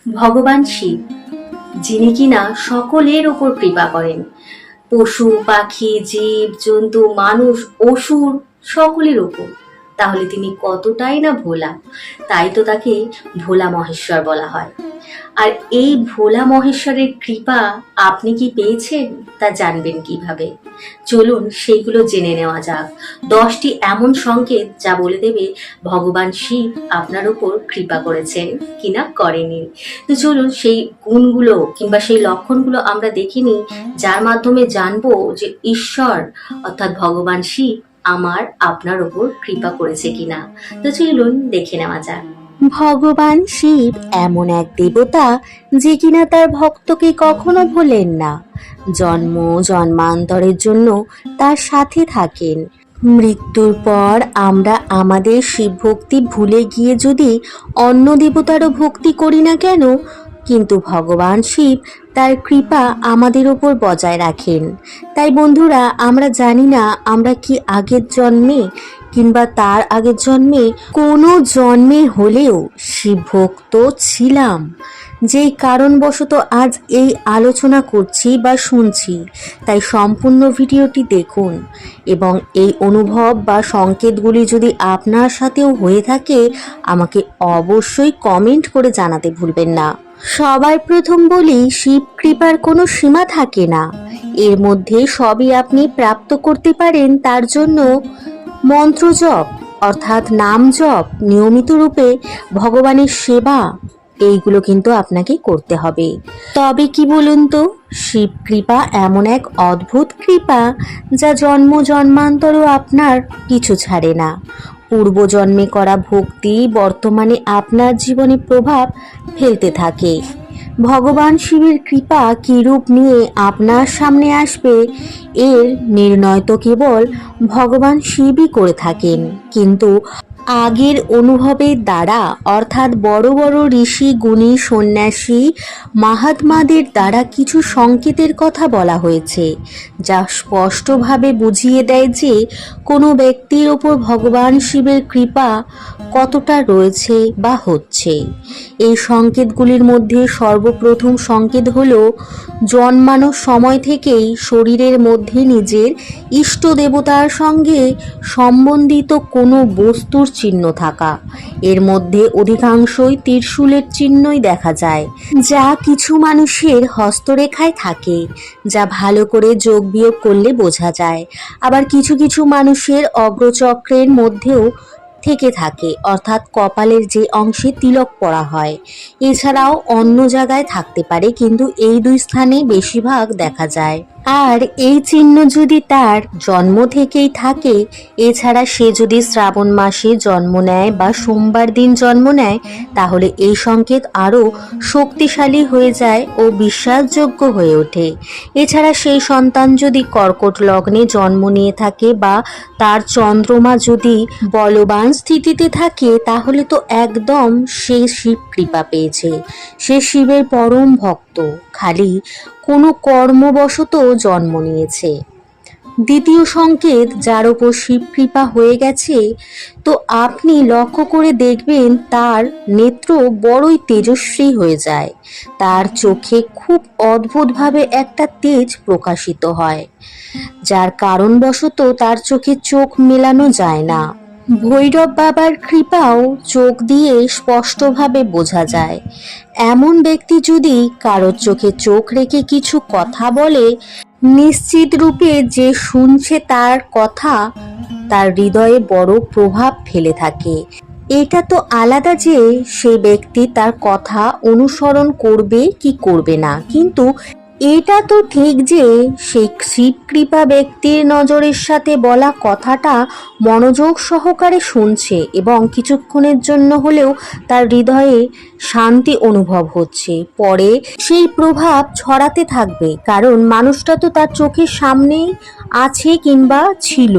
ভগবান শিব, যিনি কিনা সকলের উপর কৃপা করেন, পশু পাখি জীব জন্তু মানুষ অসুর সকলের উপর, তাহলে তিনি কতটাই না ভোলা। তাই তো তাকে ভোলা মহেশ্বর বলা হয়। আর এই ভোলা মহেশ্বরের কৃপা আপনি কি পেয়েছেন তা জানবেন কিভাবে? চলুন সেইগুলো জেনে নেওয়া যাক। 10টি এমন সংকেত যা বলে দেবে ভগবান শিব আপনার উপর কৃপা করেছেন কিনা করেনি। তো চলুন সেই গুণগুলো কিংবা সেই লক্ষণগুলো আমরা দেখিনি, যার মাধ্যমে জানবো যে ঈশ্বর অর্থাৎ ভগবান শিব আপনার উপর কৃপা করেছে কিনা। তো চলুন দেখে নেওয়া যাক। ভগবান শিব এমন এক দেবতা যে কিনা তার ভক্তকে কখনো ভোলেন না। জন্ম জন্মান্তরের জন্য তার সাথে থাকেন। মৃত্যুর পর আমরা আমাদের শিব ভক্তি ভুলে গিয়ে যদি অন্য দেবতারও ভক্তি করি না কেন, কিন্তু ভগবান শিব তার কৃপা আমাদের উপর বজায় রাখেন। তাই বন্ধুরা, আমরা জানি না আমরা কি আগের জন্মে কিংবা তার আগের জন্মে কোনো জন্মে হলেও শিব ভক্ত ছিলাম, যেই কারণবশত আজ এই আলোচনা করছি বা শুনছি। তাই সম্পূর্ণ ভিডিওটি দেখুন এবং এই অনুভব বা সংকেতগুলি যদি আপনার সাথেও হয়ে থাকে, আমাকে অবশ্যই কমেন্ট করে জানাতে ভুলবেন না। সবার প্রথম বলি, শিব কৃপার কোনো সীমা থাকে না। এর মধ্যে সবই আপনি প্রাপ্ত করতে পারেন। তার জন্য মন্ত্র জপ অর্থাৎ নাম জপ, নিয়মিত রূপে ভগবানের সেবা, এইগুলো কিন্তু আপনাকে করতে হবে। তবে কি বলুন তো, শিব কৃপা এমন এক অদ্ভুত কৃপা যা জন্ম জন্মান্তরও আপনার পিছু ছাড়ে না। পূর্বজন্মে করা ভক্তি বর্তমানে আপনার জীবনে প্রভাব ফেলতে থাকে। ভগবান শিবের কৃপা কী রূপ নিয়ে আপনার সামনে আসবে, এর নির্ণয় তো কেবল ভগবান শিবই করে থাকেন। কিন্তু আগের অনুভবের দ্বারা অর্থাৎ বড় বড় ঋষি গুণী সন্ন্যাসী মাহাত্মাদের দ্বারা কিছু সংকেতের কথা বলা হয়েছে, যা স্পষ্টভাবে বুঝিয়ে দেয় যে কোনো ব্যক্তির ওপর ভগবান শিবের কৃপা কতটা রয়েছে বা হচ্ছে। এই সংকেতগুলির মধ্যে সর্বপ্রথম সংকেত হলো জন্মানোর সময় থেকেই শরীরের মধ্যে নিজের ইষ্ট দেবতার সঙ্গে সম্বন্ধিত কোনো বস্তুর চিহ্ন থাকা। এর মধ্যে অধিকাংশই ত্রিশূলের চিহ্নই দেখা যায়, যা কিছু মানুষের হস্তরেখায় থাকে, যা ভালো করে যোগ বিয়োগ করলে বোঝা যায়। আবার কিছু কিছু মানুষের অগ্রচক্রের মধ্যেও থেকে থাকে, অর্থাৎ কপালের যে অংশে তিলক পরা হয়। এছাড়াও অন্য জায়গায় থাকতে পারে, কিন্তু এই দুই স্থানে বেশিরভাগ দেখা যায়। আর এই চিহ্ন যদি তার জন্ম থেকেই থাকে, এছাড়া সে যদি শ্রাবণ মাসে জন্ম নেয় বা সোমবার দিন জন্ম নেয়, তাহলে এই সংকেত আরও শক্তিশালী হয়ে যায় ও বিশ্বাসযোগ্য হয়ে ওঠে। এছাড়া সেই সন্তান যদি কর্কট লগ্নে জন্ম নিয়ে থাকে বা তার চন্দ্রমা যদি বলবান স্থিতিতে থাকে, তাহলে তো একদম সে শিব কৃপা পেয়েছে। সে শিবের পরম ভক্ত, খালি কোনো কর্মবশত জন্ম নিয়েছে। দ্বিতীয় সংকেত, যার ওপর শিব কৃপা হয়ে গেছে, তো আপনি লক্ষ্য করে দেখবেন তার নেত্র বড়ই তেজস্বী হয়ে যায়। তার চোখে খুব অদ্ভুতভাবে একটা তেজ প্রকাশিত হয়, যার কারণবশত তার চোখে চোখ মেলানো যায় না। ভৈরব বাবার কৃপাও চোখ দিয়ে স্পষ্টভাবে বোঝা যায়। এমন ব্যক্তি যদি কারোর চোখে চোখ রেখে কিছু কথা বলে, নিশ্চিত রূপে যে শুনছে তার কথা তার হৃদয়ে বড় প্রভাব ফেলে থাকে। এটা তো আলাদা যে সে ব্যক্তি তার কথা অনুসরণ করবে কি করবে না, কিন্তু এটা তো ঠিক যে সেই শিব কৃপা ব্যক্তির নজরের সাথে বলা কথাটা মনোযোগ সহকারে শুনছে এবং কিছুক্ষণের জন্য হলেও তার হৃদয়ে শান্তি অনুভব হচ্ছে। পরে সেই প্রভাব ছড়াতে থাকবে, কারণ মানুষটা তো তার চোখের সামনেই আছে কিংবা ছিল,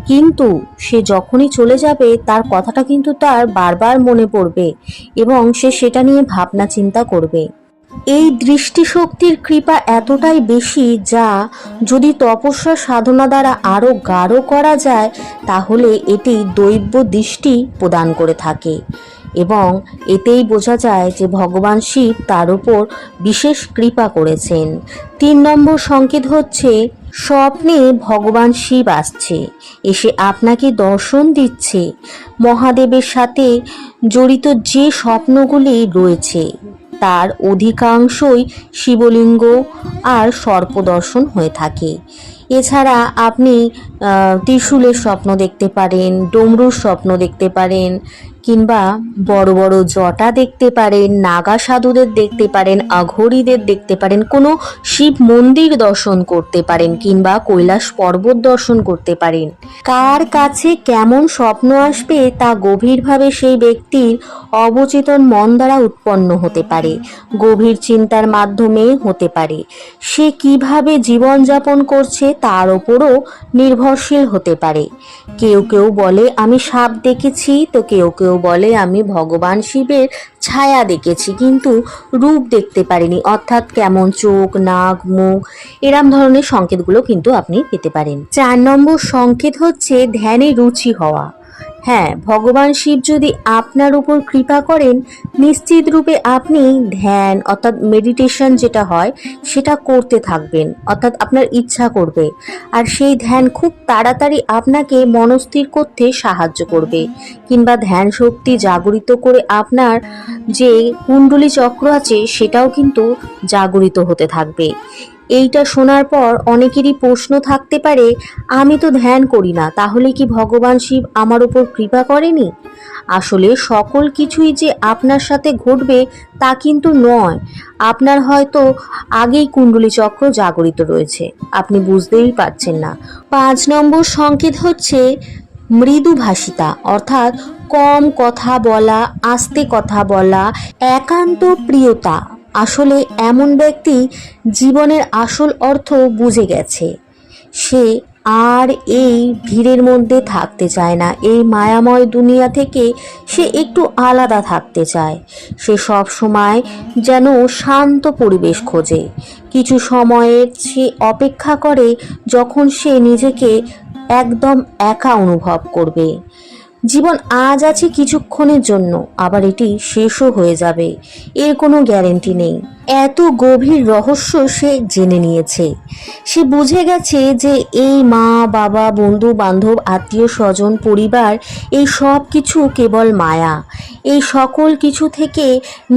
কিন্তু সে যখনই চলে যাবে তার কথাটা কিন্তু তার বারবার মনে পড়বে এবং সে সেটা নিয়ে ভাবনা চিন্তা করবে। এই দৃষ্টিশক্তির কৃপা এতটাই বেশি, যা যদি তপস্যা সাধনা দ্বারা আরও গাঢ় করা যায়, তাহলে এটি দৈব দৃষ্টি প্রদান করে থাকে। এবং এতেই বোঝা যায় যে ভগবান শিব তার উপর বিশেষ কৃপা করেছেন। 3 নম্বর সংকেত হচ্ছে স্বপ্নে ভগবান শিব আসছে, এসে আপনাকে দর্শন দিচ্ছে। মহাদেবের সাথে জড়িত যে স্বপ্নগুলি রয়েছে তার অধিকাংশই শিবলিঙ্গ আর সর্পদর্শন হয়ে থাকে। এছাড়া আপনি ত্রিশূলের স্বপ্ন দেখতে পারেন, ডমরুর স্বপ্ন দেখতে পারেন, কিংবা বড় বড় জটা দেখতে পারেন, নাগা সাধুদের দেখতে পারেন, আঘোরীদের দেখতে পারেন, কোনো শিব মন্দির দর্শন করতে পারেন, কিংবা কৈলাস পর্বত দর্শন করতে পারেন। কার কাছে কেমন স্বপ্ন আসবে তা গভীরভাবে সেই ব্যক্তির অবচেতন মন দ্বারা উৎপন্ন হতে পারে, গভীর চিন্তার মাধ্যমে হতে পারে। সে কিভাবে জীবনযাপন করছে তার ওপরও নির্ভরশীল হতে পারে। কেউ কেউ বলে আমি সাপ দেখেছি, তো কেউ কেউ বলে আমি ভগবান শিবের ছায়া দেখেছি কিন্তু রূপ দেখতে পারিনি, অর্থাৎ কেমন চোখ, নাক, মুখ, এরম ধরনের সংকেতগুলো কিন্তু আপনি পেতে পারেন। 4 নম্বর সংকেত হচ্ছে ধ্যানে রুচি হওয়া। হ্যাঁ, ভগবান শিব যদি আপনার উপর কৃপা করেন, নিশ্চিত রূপে আপনি ধ্যান অর্থাৎ মেডিটেশন যেটা হয় সেটা করতে থাকবেন, অর্থাৎ আপনার ইচ্ছা করবে। আর সেই ধ্যান খুব তাড়াতাড়ি আপনাকে মনস্থির করতে সাহায্য করবে, কিংবা ধ্যান শক্তি জাগরিত করে আপনার যে কুণ্ডলী চক্র আছে সেটাও কিন্তু জাগরিত হতে থাকবে। এইটা শোনার পর অনেকেরই প্রশ্ন থাকতে পারে, আমি তো ধ্যান করি না, তাহলে কি ভগবান শিব আমার উপর কৃপা করেনি? আসলে সকল কিছুই যে আপনার সাথে ঘটবে তা কিন্তু নয়। আপনার হয়তো আগেই কুণ্ডলী চক্র জাগরিত রয়েছে, আপনি বুঝতেই পারছেন না। 5 নম্বর সংকেত হচ্ছে মৃদুভাষিতা, অর্থাৎ কম কথা বলা, আস্তে কথা বলা, একান্ত প্রিয়তা। আসলে এমন ব্যক্তি জীবনের আসল অর্থ বুঝে গেছে। সে আর এই ভিড়ের মধ্যে থাকতে চায় না, এই মায়াময় দুনিয়া থেকে সে একটু আলাদা থাকতে চায়। সে সব সময় যেন শান্ত পরিবেশ খোঁজে। কিছু সময়ের সে অপেক্ষা করে যখন সে নিজেকে একদম একা অনুভব করবে। জীবন আজ আছে কিছুক্ষণের জন্য, আবার এটি শেষও হয়ে যাবে, এর কোনো গ্যারেন্টি নেই। এত গভীর রহস্য সে জেনে নিয়েছে। সে বুঝে গেছে যে এই মা, বাবা, বন্ধু বান্ধব, আত্মীয় স্বজন, পরিবার, এই সব কিছু কেবল মায়া। এই সকল কিছু থেকে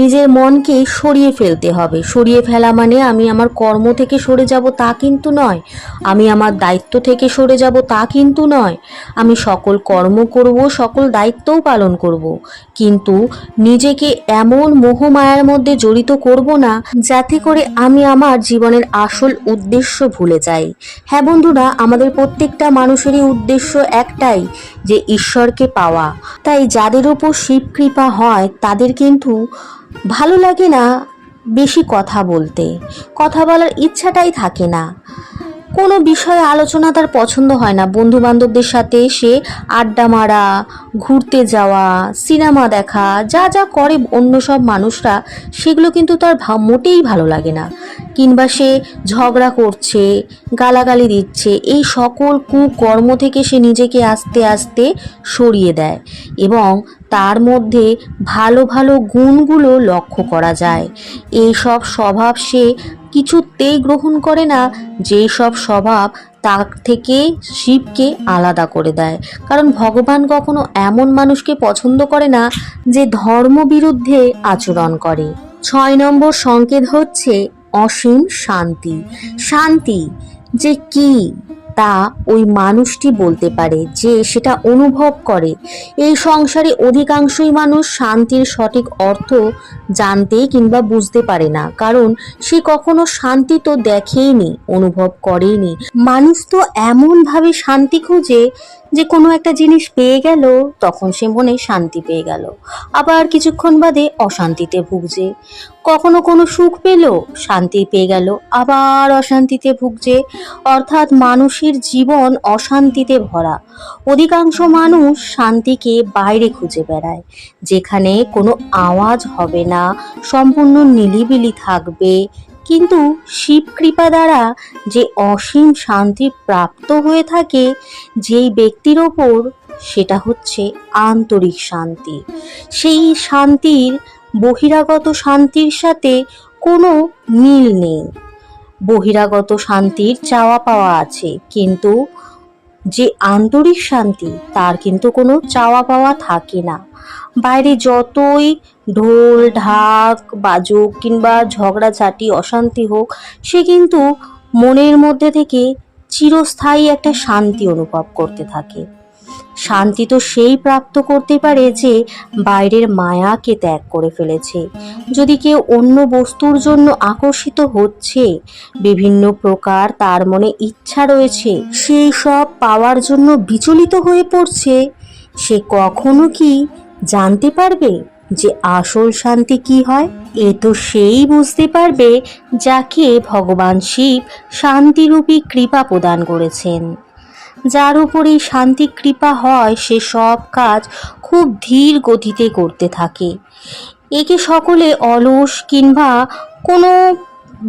নিজের মনকে সরিয়ে ফেলতে হবে। সরিয়ে ফেলা মানে আমি আমার কর্ম থেকে সরে যাব তা কিন্তু নয়, আমি আমার দায়িত্ব থেকে সরে যাব তা কিন্তু নয়। আমি সকল কর্ম করব, সকল দায়িত্বও পালন করব, কিন্তু নিজেকে এমন মোহমায়ার মধ্যে জড়িত করব না যাতে করে আমি আমার জীবনের আসল উদ্দেশ্য ভুলে যাই। হ্যাঁ বন্ধুরা, আমাদের প্রত্যেকটা মানুষেরই উদ্দেশ্য একটাই, যে ঈশ্বরকে পাওয়া। তাই যাদের উপর শিব কৃপা হয় তাদের কিন্তু ভালো লাগে না বেশি কথা বলতে, কথা বলার ইচ্ছাটাই থাকে না, কোনো বিষয়ে আলোচনা তার পছন্দ হয় না। বন্ধু বান্ধবদের সাথে সে আড্ডা মারা, ঘুরতে যাওয়া, সিনেমা দেখা, যা যা করে অন্য সব মানুষরা, সেগুলো কিন্তু তার মোটেই ভালো লাগে না। কিংবা সে ঝগড়া করছে, গালাগালি দিচ্ছে, এই সকল কুকর্ম থেকে সে নিজেকে আস্তে আস্তে সরিয়ে দেয় এবং তার মধ্যে ভালো ভালো গুণগুলো লক্ষ্য করা যায়। এই সব স্বভাব সে কিছুতেই গ্রহণ করে না, যেই সব স্বভাব তার থেকে শিবকে আলাদা করে দেয়। কারণ ভগবান কখনো এমন মানুষকে পছন্দ করে না যে ধর্ম বিরুদ্ধে আচরণ করে। 6 নম্বর সংকেত হচ্ছে অসীম শান্তি। শান্তি যে কি তা ওই মানুষটি বলতে পারে, যে সেটা অনুভব করে। এই সংসারে অধিকাংশই মানুষ শান্তির সঠিক অর্থ জানতে কিংবা বুঝতে পারে না, কারণ সে কখনো শান্তি তো দেখেইনি, অনুভব করেনি। মানুষ তো এমনভাবে শান্তি খোঁজে যে কোনো একটা জিনিস পেয়ে গেল তখন সে মনে শান্তি পেয়ে গেল, আবার কিছুক্ষণ বাদে অশান্তিতে ভুগছে। কখনো কোনো সুখ পেল, শান্তি পেয়ে গেল, আবার অশান্তিতে ভুগছে। অর্থাৎ মানুষের জীবন অশান্তিতে ভরা। অধিকাংশ মানুষ শান্তিকে বাইরে খুঁজে বেড়ায়, যেখানে কোনো আওয়াজ হবে না, সম্পূর্ণ নিলিবিলি থাকবে। কিন্তু শিব কৃপা দ্বারা যে অসীম শান্তি প্রাপ্ত হয়ে থাকে, যেই ব্যক্তির ওপর সেটা হচ্ছে আন্তরিক শান্তি। সেই শান্তির বহিরাগত শান্তির সাথে কোনো মিল নেই। বহিরাগত শান্তির চাওয়া পাওয়া আছে, কিন্তু যে আন্তরিক শান্তি তার কিন্তু কোনো চাওয়া পাওয়া থাকে না। বাইরে যতই ঢোল ঢাক বাজুক কিংবা ঝগড়াঝাটি অশান্তি হোক, সে কিন্তু মনের মধ্যে থেকে চিরস্থায়ী একটা শান্তি অনুভব করতে থাকে। শান্তি তো সেই প্রাপ্ত করতে পারে যে বাইরের মায়াকে ত্যাগ করে ফেলেছে। যদি কেউ অন্য বস্তুর জন্য আকর্ষিত হচ্ছে, বিভিন্ন প্রকার তার মনে ইচ্ছা রয়েছে, সেই সব পাওয়ার জন্য বিচলিত হয়ে পড়ছে, সে কখনো কি জানতে পারবে যে আসল শান্তি কি হয়? এ তো সেই বুঝতে পারবে যাকে ভগবান শিব শান্তিরূপী কৃপা প্রদান করেছেন। যার উপর এই শান্তি কৃপা হয়, সে সব কাজ খুব ধীর গতিতে করতে থাকে। একে সকলে অলস কিংবা কোনো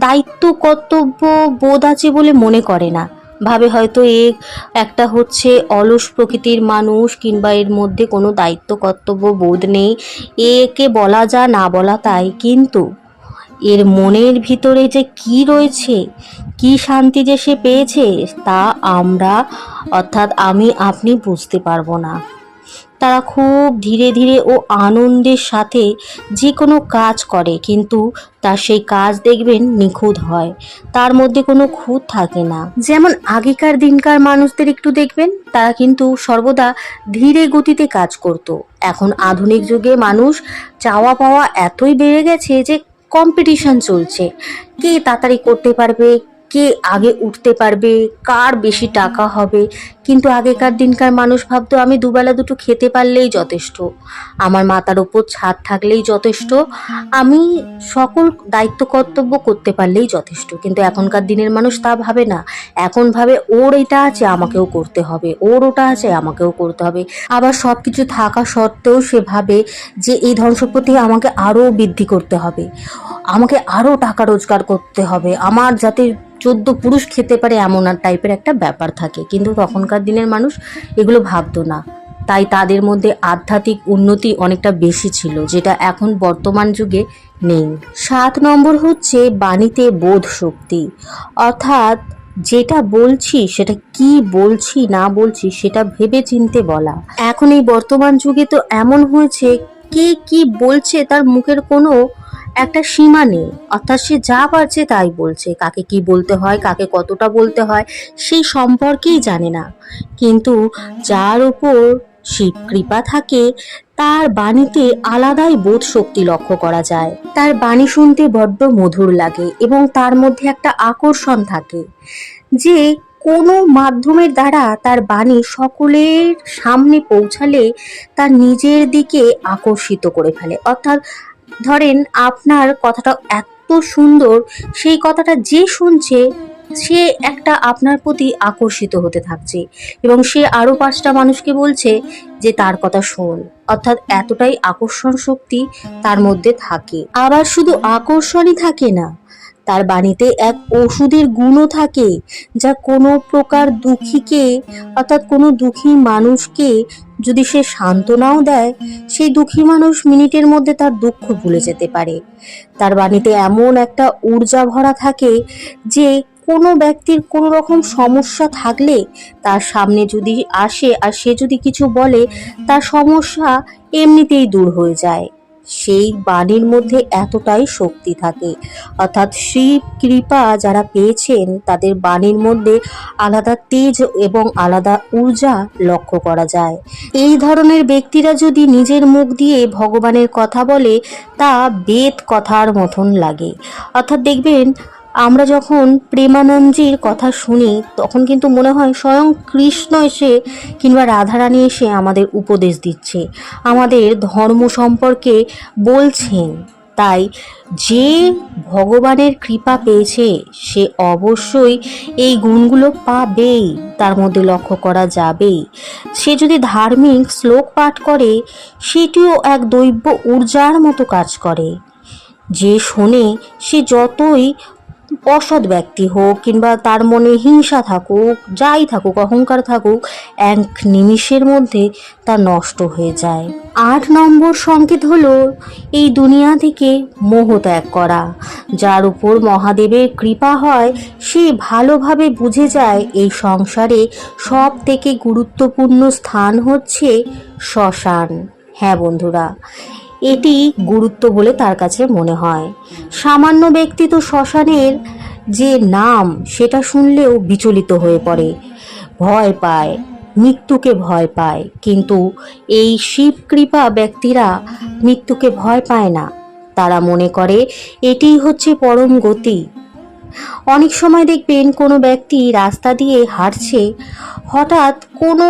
দায়িত্ব কর্তব্য বোধ আছে বলে মনে করে না। ভাবে হয়তো একটা হচ্ছে অলস প্রকৃতির মানুষ, কিংবা এর মধ্যে কোনো দায়িত্ব কর্তব্য বোধ নেই, একে বলা যা না বলা তাই। কিন্তু এর মনের ভিতরে যে কি রয়েছে, কি শান্তি যে সে পেয়েছে, তা আমরা অর্থাৎ আমি আপনি বুঝতে পারবো না। তারা খুব ধীরে ধীরে ও আনন্দের সাথে যে কোনো কাজ করে, কিন্তু তার সেই কাজ দেখবেন নিখুঁত হয়, তার মধ্যে কোনো খুঁত থাকে না। যেমন আগেকার দিনকার মানুষদের একটু দেখবেন, তারা কিন্তু সর্বদা ধীরে গতিতে কাজ করত। এখন আধুনিক যুগে মানুষ চাওয়া পাওয়া এতই বেড়ে গেছে যে কম্পিটিশন চলছে, কে তাড়াতাড়ি করতে পারবে, কে আগে উঠতে পারবে, কার বেশি টাকা হবে। কিন্তু আগেকার দিনকার মানুষ ভাবতো আমি দুবেলা দুটো খেতে পারলেই যথেষ্ট, আমার মাথার ওপর ছাদ থাকলেই যথেষ্ট, আমি সকল দায়িত্ব কর্তব্য করতে পারলেই যথেষ্ট। কিন্তু এখনকার দিনের মানুষ তা ভাবে না। এখন ভাবে ওর এটা আছে আমাকেও করতে হবে, ওর ওটা আছে আমাকেও করতে হবে। আবার সব কিছু থাকা সত্ত্বেও সে ভাবে যে এই ধন সম্পত্তি আমাকে আরও বৃদ্ধি করতে হবে, আমাকে আরও টাকা রোজগার করতে হবে, আমার যাতে 14 পুরুষ খেতে পারে, এমন টাইপের একটা ব্যাপার থাকে। কিন্তু তখনকার দিনের মানুষ এগুলো ভাবতো না, তাই তাদের মধ্যে আধ্যাত্মিক উন্নতি অনেকটা বেশি ছিল, যেটা এখন বর্তমান যুগে নেই। 7 নম্বর হচ্ছে বাণীতে বোধ শক্তি, অর্থাৎ যেটা বলছি সেটা কি বলছি না বলছি সেটা ভেবে চিনতে বলা। এখন এই বর্তমান যুগে তো এমন হয়েছে, কে কি বলছে তার মুখের কোনো একটা সীমা নেই, অর্থাৎ সে যা পারছে তাই বলছে। কাকে কি বলতে হয়, কাকে কতটা বলতে হয়, সেই সম্পর্কেই জানে না। কিন্তু যার উপর শিব কৃপা থাকে, তার বাণীতে আলাদাই বোধ শক্তি লক্ষ্য করা যায়। তার বাণী শুনতে বড্ড মধুর লাগে এবং তার মধ্যে একটা আকর্ষণ থাকে, যে কোনো মাধ্যমের দ্বারা তার বাণী সকলের সামনে পৌঁছালে তার নিজের দিকে আকর্ষিত করে ফেলে। অর্থাৎ ধরেন আপনার কথাটা এত সুন্দর, সেই কথাটা যে শুনছে সে একটা আপনার প্রতি আকর্ষিত হতে থাকছে, এবং সে আরো 5টা মানুষকে বলছে যে তার কথা শোন। অর্থাৎ এতটাই আকর্ষণ শক্তি তার মধ্যে থাকে। আবার শুধু আকর্ষণই থাকে না, তার বাণীতে এক ওষুধের গুণও থাকে, যা কোনো প্রকার দুঃখীকে, অর্থাৎ কোনো দুঃখী মানুষকে যদি সে সান্ত্বনাও দেয়, সেই দুঃখী মানুষ মিনিটের মধ্যে তার দুঃখ ভুলে যেতে পারে। তার বাণীতে এমন একটা ঊর্জা ভরা থাকে যে কোনো ব্যক্তির কোনো রকম সমস্যা থাকলে তার সামনে যদি আসে আর সে যদি কিছু বলে, তার সমস্যা এমনিতেই দূর হয়ে যায়। সেই বাণীর মধ্যে এতটাই শক্তি থাকে। অর্থাৎ শিব কৃপা যারা পেয়েছেন, তাদের বাণীর মধ্যে আলাদা তেজ এবং আলাদা ঊর্জা লক্ষ্য করা যায়। এই ধরনের ব্যক্তিরা যদি নিজের মুখ দিয়ে ভগবানের কথা বলে, তা বেদ কথার মতন লাগে। অর্থাৎ দেখবেন, আমরা যখন প্রেমানন্দজির কথা শুনি, তখন কিন্তু মনে হয় স্বয়ং কৃষ্ণ এসে কিংবা রাধারানী এসে আমাদের উপদেশ দিচ্ছে, আমাদের ধর্ম সম্পর্কে বলছেন। তাই যে ভগবানের কৃপা পেয়েছে সে অবশ্যই এই গুণগুলো পাবেই, তার মধ্যে লক্ষ্য করা যাবেই। সে যদি ধার্মিক শ্লোক পাঠ করে, সেটিও এক দৈব্য ঊর্জার মতো কাজ করে। যে শোনে সে যতই অসৎ ব্যক্তি হোক কিংবা তার মনে হিংসা থাকুক, যাই থাকুক, অহংকার থাকুক, এক নিমিষের মধ্যে তা নষ্ট হয়ে যায়। 8 নম্বর সংকেত হলো এই দুনিয়া থেকে মোহ ত্যাগ করা। যার উপর মহাদেবের কৃপা হয় সে ভালোভাবে বুঝে যায় এই সংসারে সব থেকে গুরুত্বপূর্ণ স্থান হচ্ছে শ্মশান। হ্যাঁ বন্ধুরা, এটি গুরুত্ব বলে তার কাছে মনে হয়। সামান্য ব্যক্তি তো শ্মশানের যে নাম সেটা শুনলেও বিচলিত হয়ে পড়ে, ভয় পায়, মৃত্যুকে ভয় পায়। কিন্তু এই শিব কৃপা ব্যক্তিরা মৃত্যুকে ভয় পায় না, তারা মনে করে এটিই হচ্ছে পরম গতি। অনেক সময় দেখবেন কোনো ব্যক্তি রাস্তা দিয়ে হাঁটছে, হঠাৎ কোনো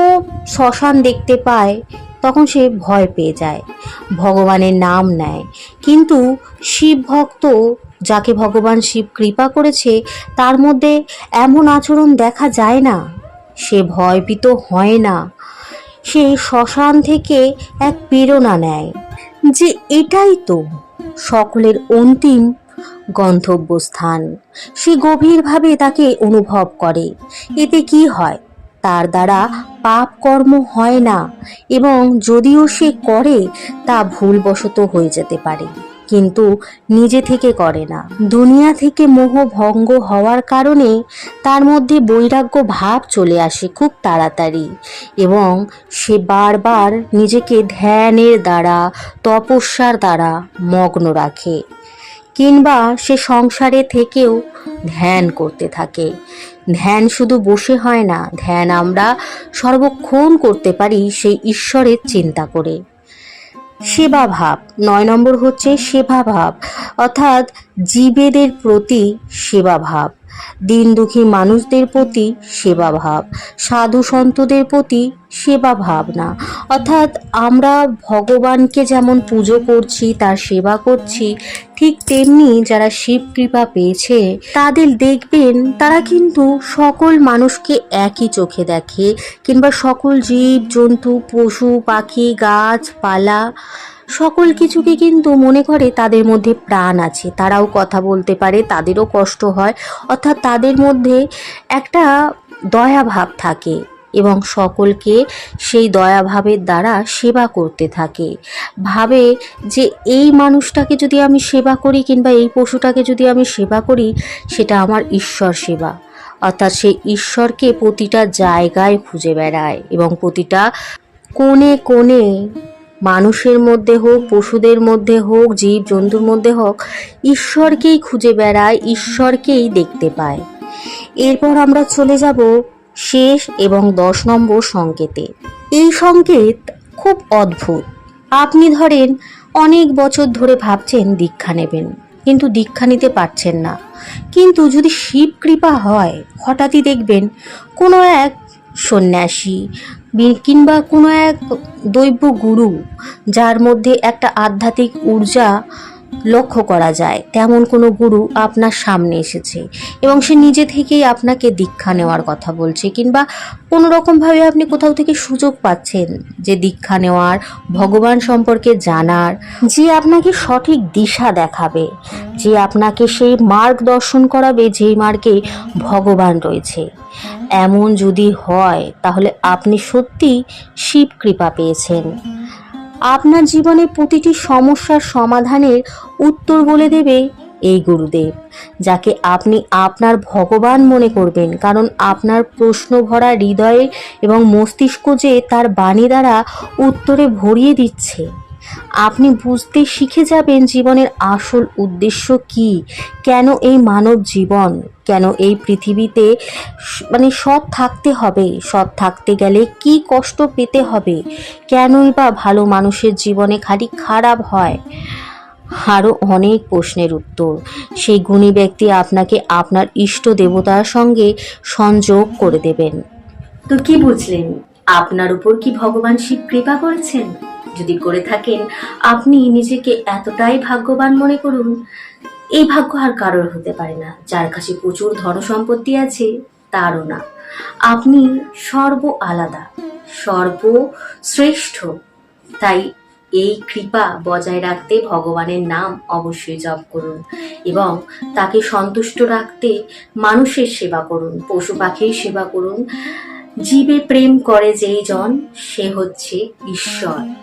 শ্মশান দেখতে পায়, তখন সে ভয় পেয়ে যায়, ভগবানের নাম নেয়। কিন্তু শিব ভক্ত যাকে ভগবান শিব কৃপা করেছে তার মধ্যে এমন আচরণ দেখা যায় না, সে ভয়ভীত হয় না, সে শ্মশান থেকে এক প্রেরণা নেয় যে এটাই তো সকলের অন্তিম গন্তব্যস্থান। সে গভীরভাবে তাকে অনুভব করে। এতে কি হয়, তার দ্বারা পাপ কর্ম হয় না, এবং যদিও সে করে তা ভুলবশত হয়ে যেতে পারে, কিন্তু নিজে থেকে করে না। দুনিয়া থেকে মোহ ভঙ্গ হওয়ার কারণে তার মধ্যে বৈরাগ্য ভাব চলে আসে খুব তাড়াতাড়ি, এবং সে বারবার নিজেকে ধ্যানের দ্বারা, তপস্যার দ্বারা মগ্ন রাখে, কিংবা সে সংসারে থেকেও ধ্যান করতে থাকে। ধ্যান শুধু বসে হয় না, ধ্যান আমরা সর্বক্ষণ করতে পারি সেই ঈশ্বরের চিন্তা করে। সেবা ভাব, 9 নম্বর হচ্ছে সেবা ভাব, অর্থাৎ জীবেদের প্রতি সেবা ভাব, দিন দুঃখী মানুষদের প্রতি সেবা ভাব, সাধু সন্তদের প্রতি সেবা ভাবনা। অর্থাৎ আমরা ভগবানকে যেমন পুজো করছি, তার সেবা করছি, ঠিক তেমনি যারা শিব কৃপা পেয়েছে তাদের দেখবেন তারা কিন্তু সকল মানুষকে একই চোখে দেখে, কিংবা সকল জীব জন্তু, পশু পাখি, গাছপালা, সকল কিছুকে কিন্তু মনে করে তাদের মধ্যে প্রাণ আছে, তারাও কথা বলতে পারে, তাদেরও কষ্ট হয়। অর্থাৎ তাদের মধ্যে একটা দয়াভাব থাকে, এবং সকলকে সেই দয়াভাবের দ্বারা সেবা করতে থাকে। ভাবে যে এই মানুষটাকে যদি আমি সেবা করি, কিংবা এই পশুটাকে যদি আমি সেবা করি, সেটা আমার ঈশ্বর সেবা। অর্থাৎ সেই ঈশ্বরকে প্রতিটা জায়গায় খুঁজে বেড়ায়, এবং প্রতিটা কোণে কোণে, মানুষের মধ্যে হোক, পশুদের মধ্যে হোক, জীব জন্তুর মধ্যে হোক, ঈশ্বরকেই খুঁজে বেড়ায়, ঈশ্বরকেই দেখতে পায়। এরপর আমরা চলে যাব শেষ এবং 10 নম্বর সংকেতে। এই সংকেত খুব অদ্ভুত। আপনি ধরেন অনেক বছর ধরে ভাবছেন দীক্ষা নেবেন, কিন্তু দীক্ষা নিতে পারছেন না। কিন্তু যদি শিব কৃপা হয়, হঠাৎই দেখবেন কোনো এক সন্ন্যাসী কিংবা কোনো এক দৈব গুরু, যার মধ্যে একটা আধ্যাত্মিক ঊর্জা লক্ষ্য করা যায়, তেমন কোনো গুরু আপনার সামনে এসেছে, এবং সে নিজে থেকেই আপনাকে দীক্ষা নেওয়ার কথা বলছে, কিংবা কোনো রকমভাবে আপনি কোথাও থেকে সুযোগ পাচ্ছেন যে দীক্ষা নেওয়ার, ভগবান সম্পর্কে জানার, যে আপনাকে সঠিক দিশা দেখাবে, যে আপনাকে সেই মার্গ দর্শন করাবে যেই মার্গে ভগবান রয়েছে। এমন যদি হয় তাহলে আপনি সত্যি শিব কৃপা পেয়েছেন। আপনার জীবনে প্রতিটি সমস্যার সমাধানের উত্তর বলে দেবে এই গুরুদেব, যাকে আপনি আপনার ভগবান মনে করবেন, কারণ আপনার প্রশ্ন ভরা হৃদয়ে এবং মস্তিষ্ক যে তার বাণী দ্বারা উত্তরে ভরিয়ে দিচ্ছে। আপনি বুঝতে শিখে যাবেন জীবনের আসল উদ্দেশ্য কি, কেন এই মানব জীবন, কেন এই পৃথিবীতে সৎ থাকতে হবে, সৎ থাকতে গেলে কি কষ্ট পেতে হবে, কেনই বা ভালো মানুষের জীবনে খালি খারাপ হয়। আরও অনেক প্রশ্নের উত্তর সেই গুণী ব্যক্তি আপনাকে আপনার ইষ্ট দেবতার সঙ্গে সংযোগ করে দেবেন। তো কি বুঝলেন? আপনার উপর কি ভগবান শিব কৃপা করেছেন? যদি করে থাকেন, আপনি নিজেকে এতটাই ভাগ্যবান মনে করুন। এই ভাগ্য আর কারোর হতে পারে না। যার কাছে প্রচুর ধন সম্পত্তি আছে তারও না। আপনি সর্ব আলাদা, সর্বশ্রেষ্ঠ। তাই এই কৃপা বজায় রাখতে ভগবানের নাম অবশ্যই জপ করুন এবং তাকে সন্তুষ্ট রাখতে মানুষের সেবা করুন, পশু পাখির সেবা করুন। জীবে প্রেম করে যেই জন সে হচ্ছে ঈশ্বর।